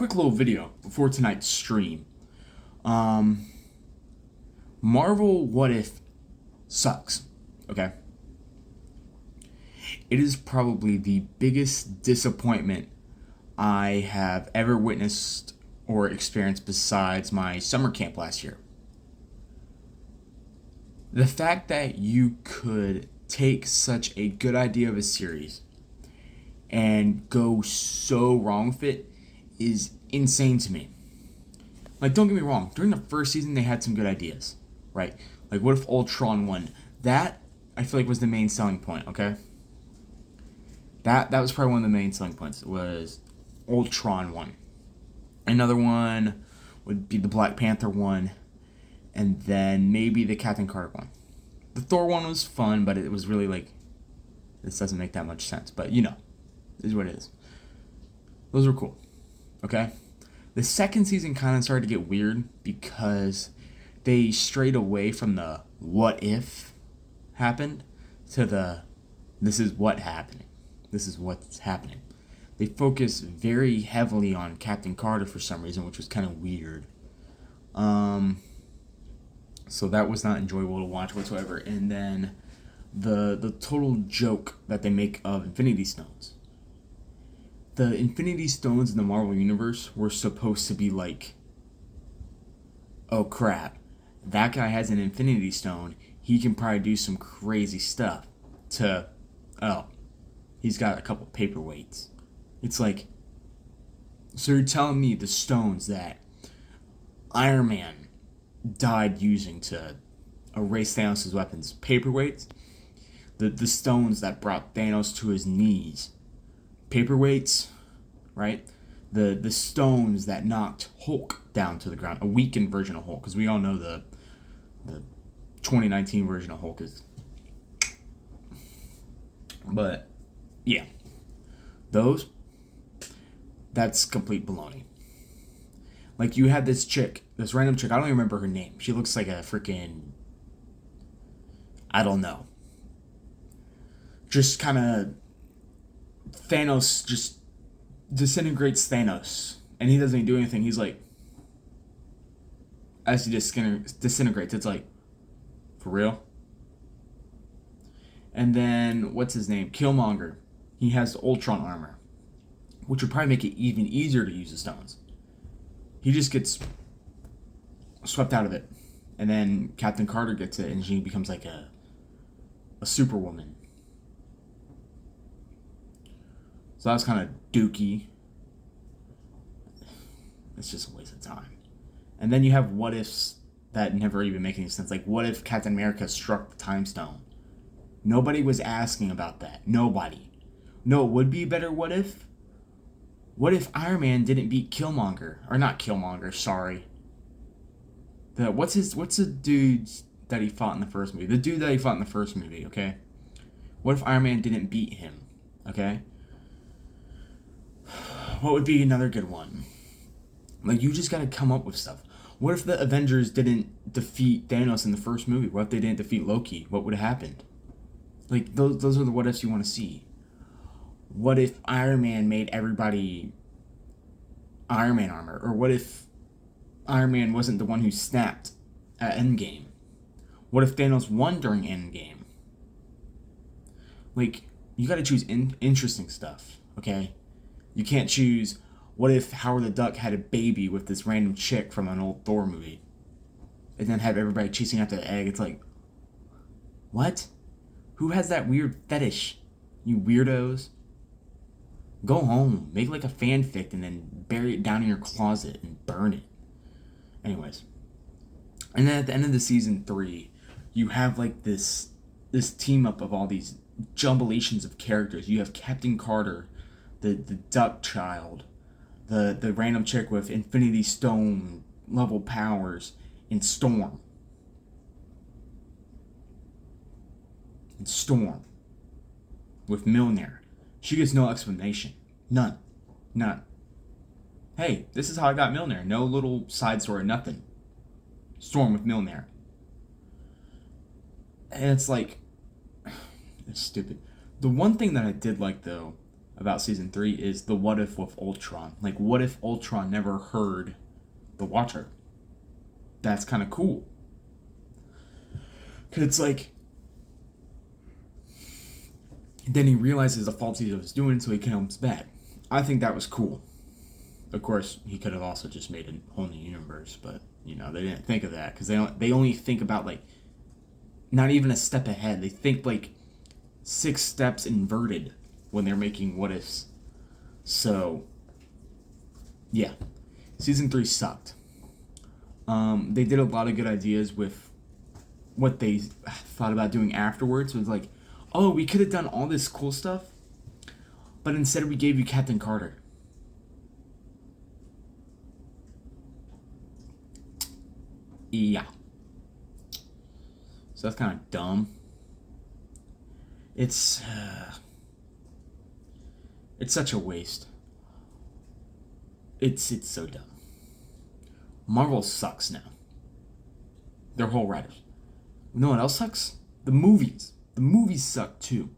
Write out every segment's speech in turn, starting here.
quick little video before tonight's stream. Um, Marvel What If sucks. Okay? It is probably the biggest disappointment I have ever witnessed or experienced besides my summer camp last year. The fact that you could take such a good idea of a series and go so wrong with it is insane to me. Like, don't get me wrong, during the first season they had some good ideas, right? Like, what if Ultron won? That, I feel like, was the main selling point, okay? That was probably one of the main selling points, was Ultron won. Another one would be the Black Panther one, and then maybe the Captain Carter one. The Thor one was fun, but it was really like, this doesn't make that much sense. But, it is what it is. Those were cool, okay? The second season kind of started to get weird because they strayed away from the what if happened to the this is what happening. This is what's happening. They focused very heavily on Captain Carter for some reason, which was kind of weird. So that was not enjoyable to watch whatsoever. And then the total joke that they make of Infinity Stones. The Infinity Stones in the Marvel Universe were supposed to be like, oh crap, that guy has an Infinity Stone, he can probably do some crazy stuff, to, oh, he's got a couple paperweights. It's like, so you're telling me the stones that Iron Man died using to erase Thanos' weapons, paperweights? The stones that brought Thanos to his knees, paperweights, right? The stones that knocked Hulk down to the ground, a weakened version of Hulk, because we all know the 2019 version of Hulk is. But yeah, that's complete baloney. Like, you had this chick, this random chick, I don't even remember her name. She looks like a freaking, I don't know. Just kind of, Thanos just disintegrates Thanos, and he doesn't even do anything. He's like, as he disintegrates, it's like, for real? And then, what's his name? Killmonger. He has the Ultron armor, which would probably make it even easier to use the stones. He just gets swept out of it. And then Captain Carter gets it, and she becomes like a superwoman. So that was kind of dookie. It's just a waste of time. And then you have what ifs that never even make any sense. Like, what if Captain America struck the time stone? Nobody was asking about that. Nobody. No, it would be a better what if. What if Iron Man didn't beat Killmonger? Or not Killmonger, sorry. What's the dude that he fought in the first movie? The dude that he fought in the first movie, okay? What if Iron Man didn't beat him? Okay? What would be another good one? Like, you just gotta come up with stuff. What if the Avengers didn't defeat Thanos in the first movie? What if they didn't defeat Loki? What would have happened? Like, those are the what ifs you want to see. What if Iron Man made everybody Iron Man armor? Or what if Iron Man wasn't the one who snapped at Endgame? What if Thanos won during Endgame? Like, you gotta choose interesting stuff, okay? You can't choose, what if Howard the Duck had a baby with this random chick from an old Thor movie? And then have everybody chasing after the egg. It's like, what? Who has that weird fetish? You weirdos. Go home. Make like a fanfic and then bury it down in your closet and burn it. Anyways. And then at the end of the season 3, you have like this team up of all these jumblations of characters. You have Captain Carter, the Duck Child, the random chick with Infinity Stone level powers, and Storm. With Mjolnir. She gets no explanation. None. Hey, this is how I got Mjolnir. No little side story, nothing. Storm with Mjolnir. And it's like, it's stupid. The one thing that I did like, though, about season 3 is the what if with Ultron. Like, what if Ultron never heard the Watcher? That's kind of cool. Because it's like, then he realizes the fault he was doing, so he comes back. I think that was cool. Of course, he could have also just made a whole new universe, but, you know, they didn't think of that. Because they only think about, like, not even a step ahead. They think, like, 6 steps inverted when they're making what ifs. So, yeah. Season 3 sucked. They did a lot of good ideas with what they thought about doing afterwards. It was like, oh, we could have done all this cool stuff, but instead we gave you Captain Carter. Yeah. So that's kind of dumb. It's such a waste. It's so dumb. Marvel sucks now. Their whole writers. You know what else sucks? The movies. The movies suck too.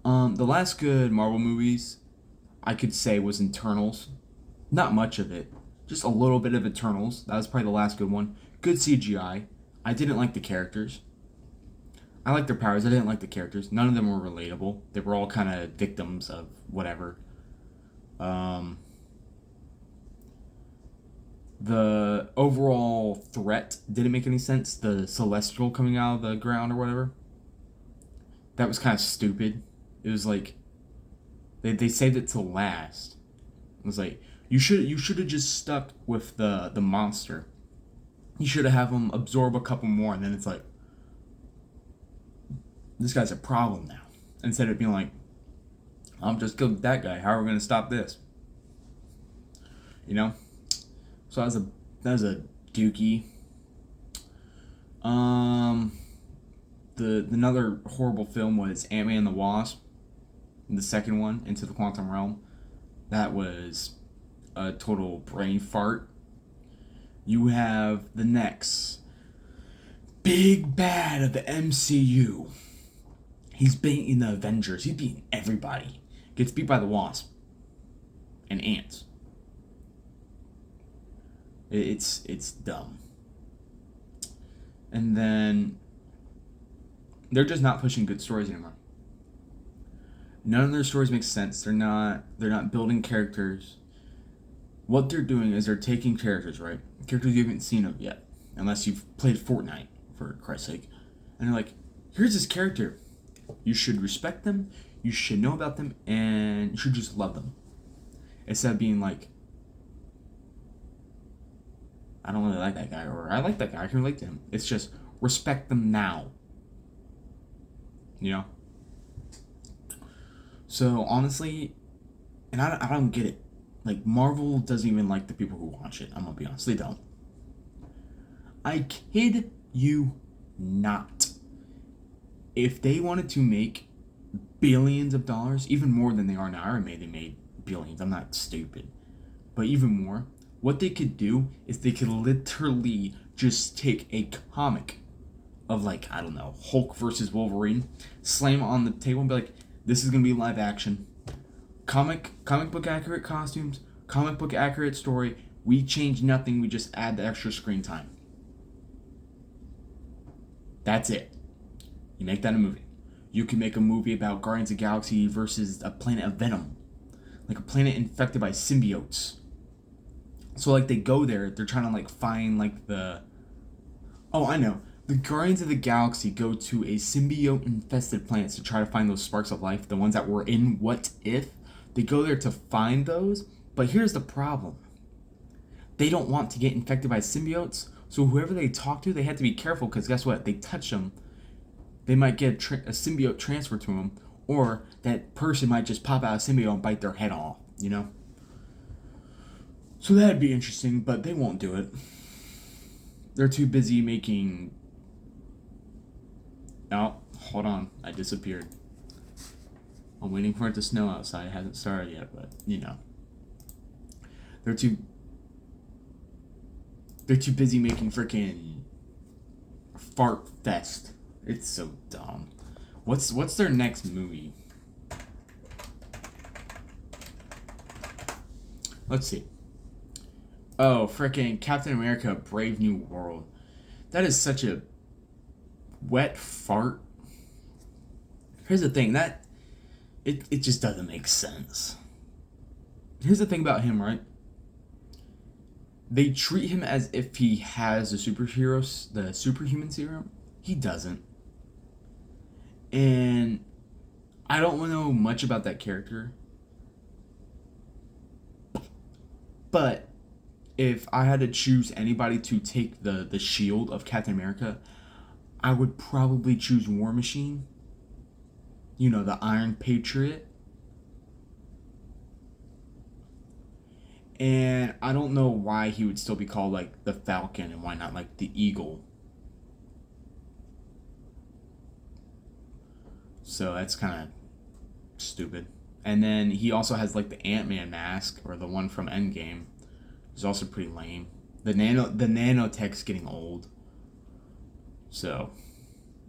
The last good Marvel movies I could say was Eternals. Not much of it. Just a little bit of Eternals. That was probably the last good one. Good CGI. I didn't like the characters. I liked their powers. I didn't like the characters. None of them were relatable. They were all kind of victims of whatever. The overall threat didn't make any sense. The Celestial coming out of the ground or whatever. That was kind of stupid. It was like they saved it till last. It was like you should have just stuck with the monster. You should have him absorb a couple more, and then it's like, this guy's a problem now. Instead of being like, I'm just killed that guy. How are we gonna stop this? You know. So that was a dookie. The another horrible film was Ant-Man and the Wasp. The second one, Into the Quantum Realm. That was a total brain fart. You have the next big bad of the MCU. He's beating the Avengers. He's beating everybody. Gets beat by the Wasp. And ants. It's dumb. And then they're just not pushing good stories anymore. None of their stories make sense. They're not building characters. What they're doing is they're taking characters, right? Characters you haven't seen of yet, unless you've played Fortnite, for Christ's sake. And they're like, here's this character. You should respect them, you should know about them, and you should just love them. Instead of being like, I don't really like that guy, or I like that guy, I can relate to him. It's just, respect them now. You know? So, honestly, and I don't get it. Like, Marvel doesn't even like the people who watch it. I'm gonna be honest. They don't. I kid you not. If they wanted to make billions of dollars, even more than they are now, they made billions. I'm not stupid. But even more, what they could do is they could literally just take a comic of, like, I don't know, Hulk versus Wolverine, slam it on the table and be like, this is gonna be live action. Comic book accurate costumes, comic book accurate story. We change nothing, we just add the extra screen time. That's it. You make that a movie. You can make a movie about Guardians of the Galaxy versus a planet of Venom. Like a planet infected by symbiotes. So like they go there, they're trying to like find like the... Oh, I know. The Guardians of the Galaxy go to a symbiote-infested planet to try to find those sparks of life, the ones that were in What If. They go there to find those, but here's the problem. They don't want to get infected by symbiotes, so whoever they talk to, they have to be careful, because guess what? They touch them, they might get a symbiote transferred to them, or that person might just pop out a symbiote and bite their head off, you know? So that'd be interesting, but they won't do it. They're too busy making... Oh, hold on. I disappeared. I'm waiting for it to snow outside. It hasn't started yet, but, you know. They're too busy making freaking Fart Fest. It's so dumb. What's their next movie? Let's see. Oh, freaking Captain America: Brave New World. That is such a wet fart. Here's the thing, that it just doesn't make sense. Here's the thing about him, right? They treat him as if he has the superhuman serum. He doesn't. And I don't know much about that character. But if I had to choose anybody to take the shield of Captain America, I would probably choose War Machine. You know, the Iron Patriot. And I don't know why he would still be called like the Falcon and why not like the Eagle. So that's kind of stupid. And then he also has like the Ant-Man mask, or the one from Endgame. It's also pretty lame. The nanotech's getting old. So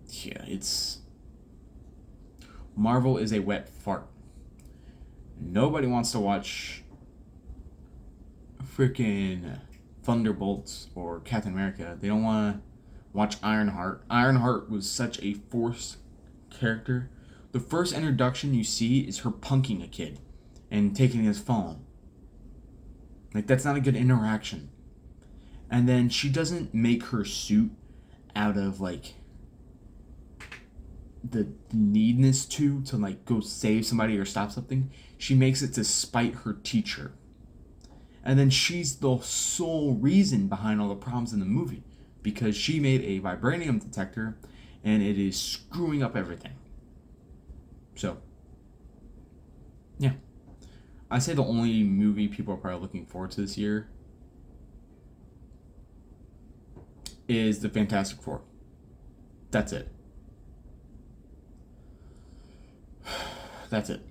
yeah, it's Marvel is a wet fart. Nobody wants to watch freaking Thunderbolts or Captain America. They don't want to watch Ironheart. Ironheart was such a forced character. The first introduction you see is her punking a kid and taking his phone. Like, that's not a good interaction. And then she doesn't make her suit out of like the needness to like go save somebody or stop something. She makes it to spite her teacher. And then she's the sole reason behind all the problems in the movie, because she made a vibranium detector and it is screwing up everything. So, yeah. I say the only movie people are probably looking forward to this year is the Fantastic Four. That's it. That's it.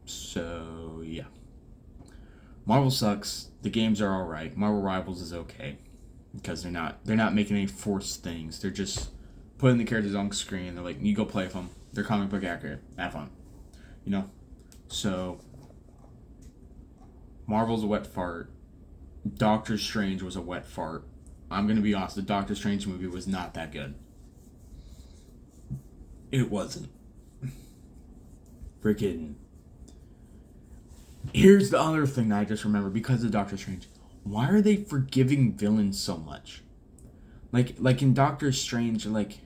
So, yeah. Marvel sucks. The games are alright. Marvel Rivals is okay, because they're not making any forced things. They're just putting the characters on screen. They're like, you go play with them. They're comic book accurate. Have fun. You know? So, Marvel's a wet fart. Doctor Strange was a wet fart. I'm going to be honest, the Doctor Strange movie was not that good. It wasn't. Freaking. Here's the other thing that I just remember because of Doctor Strange. Why are they forgiving villains so much? Like in Doctor Strange, like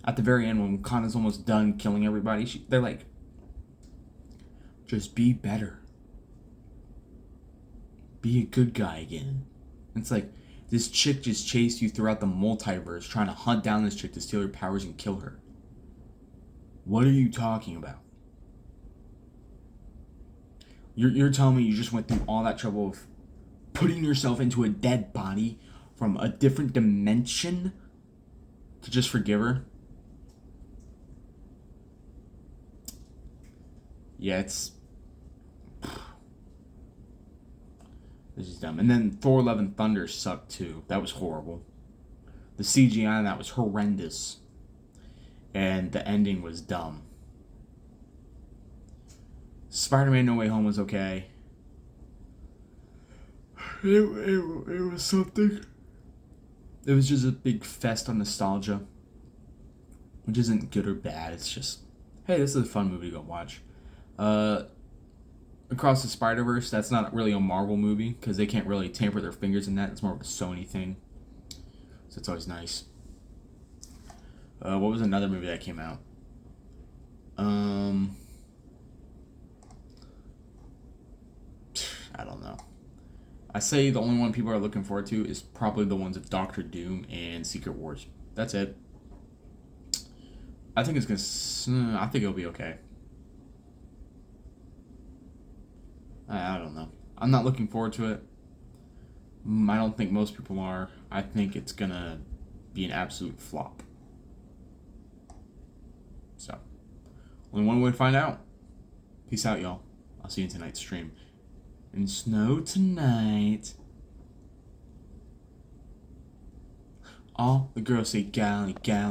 at the very end when Kanna's almost done killing everybody, they're like, just be better. Be a good guy again. It's like, this chick just chased you throughout the multiverse trying to hunt down this chick to steal her powers and kill her. What are you talking about? You're telling me you just went through all that trouble of putting yourself into a dead body from a different dimension to just forgive her? Yeah, it's... This is dumb. And then Thor: Love and Thunder sucked too. That was horrible. The CGI on that was horrendous. And the ending was dumb. Spider-Man No Way Home was okay. It was something. It was just a big fest on nostalgia. Which isn't good or bad. It's just, hey, this is a fun movie to go watch. Across the Spider-Verse, that's not really a Marvel movie, because they can't really tamper their fingers in that. It's more of a Sony thing. So it's always nice. What was another movie that came out? I don't know. I say the only one people are looking forward to is probably the ones of Doctor Doom and Secret Wars. That's it. I think it'll be okay. I don't know. I'm not looking forward to it. I don't think most people are. I think it's gonna be an absolute flop. So, only one way to find out. Peace out, y'all. I'll see you in tonight's stream. And snow tonight. All the girls say galley, galley.